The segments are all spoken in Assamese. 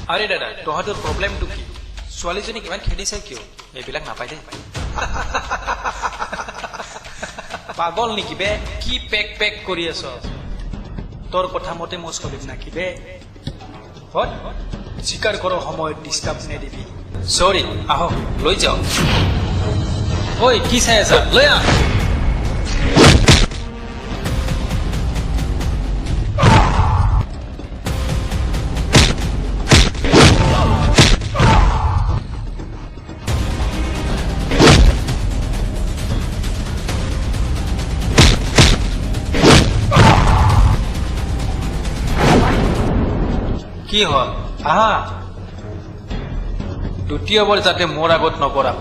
আৰে দাদা তহঁতৰ প্ৰব্লেমটো কি ছোৱালীজনী কিমান খেদিছে কিয় এইবিলাক নাপায় দে পাগল নেকি বে কি পেক পেক কৰি আছ তোৰ কথা মতে মই চলিম নাকি বে হয় স্বীকাৰ কৰাৰ সময়ত ডিষ্টাৰ্ব নিদিবি চৰি আহক লৈ যাও ঐ কি চাই আছা লৈ আহ কি হল আহা দ্বিতীয়বাৰ যাতে মোৰ আগত নপৰা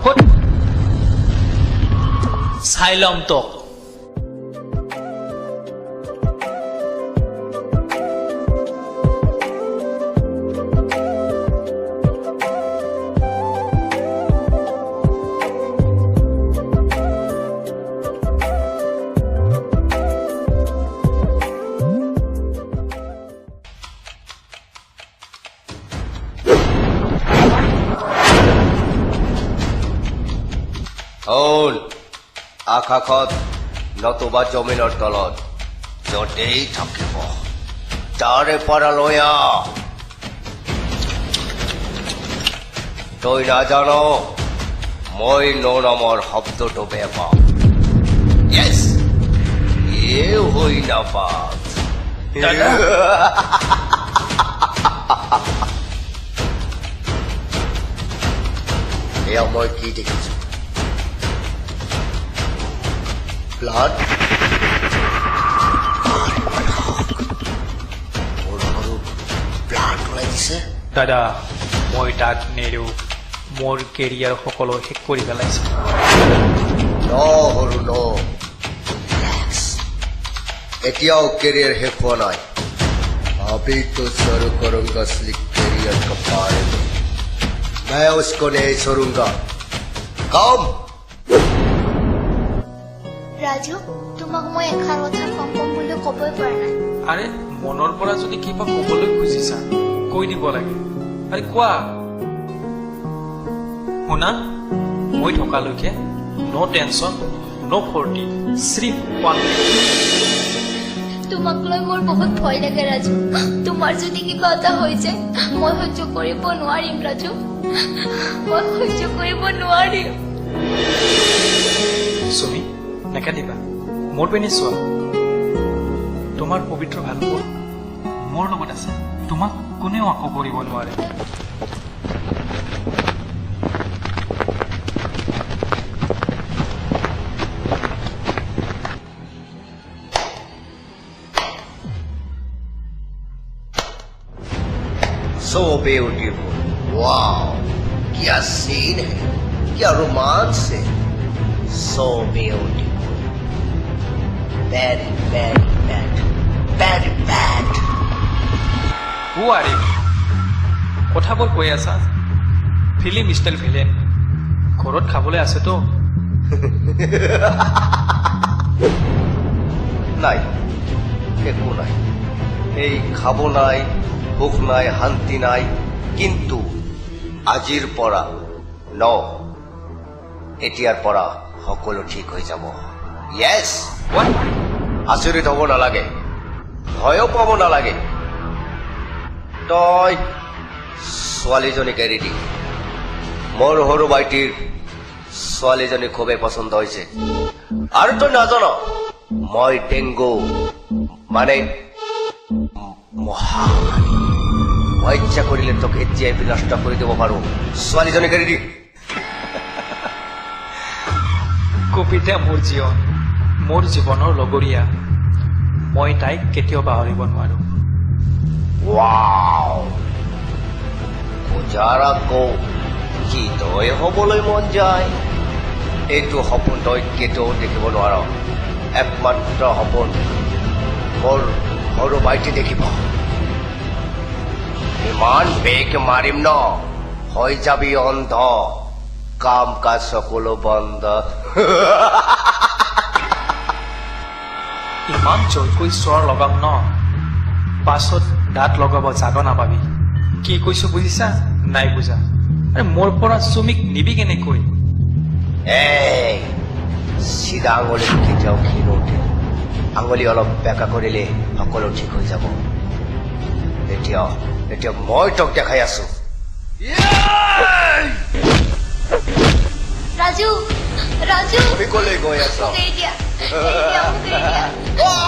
চাই লম তোক হল আকাশত নতুবা জমিনৰ তলত য'তেই থাকিব তাৰে পৰা লৈ আহ তই নাজান মই ন নামৰ শব্দটো বেয়া পাওঁ য়েছ এ হৈ নাপাওঁ এয়া মই কি দেখিছো blood দাদা মই তাক নেৰো মোৰ কেৰিয়াৰ সকলো শেষ কৰি পেলাইছে এতিয়াও কেৰিয়াৰ শেষ হোৱা নাই अभी तो शुरू करूंगा असली करियर का बारे में मैं उसको नहीं छोड़ूंगा कम राजू তোমাক মই এখাৰ কথা কম বুলি কবই পৰা নাই আৰে মনৰ পৰা যদি কিবা কবলৈ খুজিছা কৈ দিব লাগে আৰে কোৱা শুনা মই থকালৈকে নো টেনচন নো ফৰ্টি শ্ৰীফ ওৱান তোমাক লৈ মোৰ বহুত ভয় লাগে ৰাজু তোমাৰ যদি কিবা এটা হৈ যায় মই সহ্য কৰিব নোৱাৰিম ৰাজু মই সহ্য কৰিব নোৱাৰিম সুমি নেকাটিবা মোৰ পিনে চোৱা তোমাৰ পবিত্ৰ ভালপোৱা মোৰ লগত আছে তোমাক কোনেও আকৌ কৰিব নোৱাৰে So beautiful. Wow. क्या सीन है क्या रोमांस है So beautiful. Very very bad. Very bad. Who are you? কথাবোৰ কৈ আছা ফিল্ম ষ্টাইল ভিলেন ঘৰত খাবলৈ আছে তো নাই একো নাই এই খাব নাই ভোক নাই শান্তি নাই কিন্তু আজিৰ পৰা ন এতিয়াৰ পৰা সকলো ঠিক হৈ যাব য়েছ আচৰিত হ'ব নালাগে ভয়ো পাব নালাগে তই ছোৱালীজনীক এৰি দি মোৰ সৰু ভাইটিৰ ছোৱালীজনী খুবেই পচন্দ হৈছে আৰু তই নাজান মই ডেংগু মানে মহামাৰী মই ইচ্ছা কৰিলে তোক এতিয়াই বিনষ্ট কৰি দিব পাৰো ছোৱালীজনীক এৰি দি কবিতা মোৰ জীৱন মোৰ জীৱনৰ লগৰীয়া মই তাইক কেতিয়াও পাহৰিব নোৱাৰো ৱাও কুজাৰাকো কি তই হ'বলৈ মন যায় এইটো সপোন তই কেতিয়াও দেখিব নোৱাৰ একমাত্ৰ সপোন মোৰ সৰু ভাইটি দেখিব ইমান বেগ মাৰিম ন হৈ যাবি অন্ধ কাম কাজ সকলো বন্ধ ইমান জোৰকৈ স্বৰ লগাম ন পাছত দাঁত লগাব জাগ নাপাবি কি কৈছো বুজিছা নাই বুজা আৰে মোৰ পৰা চুমিক নিবি কেনেকৈ এই চিধা আঙুলিত কেতিয়াও ঘি নুঠে আঙুলি অলপ বেকা কৰিলে সকলো ঠিক হৈ যাব এতিয়া এতিয়া মই তোক দেখাই আছো ৰাজু ৰাজু তুমি কলৈ গৈ আছ মোক এৰি দিয়া মোক এৰি দিয়া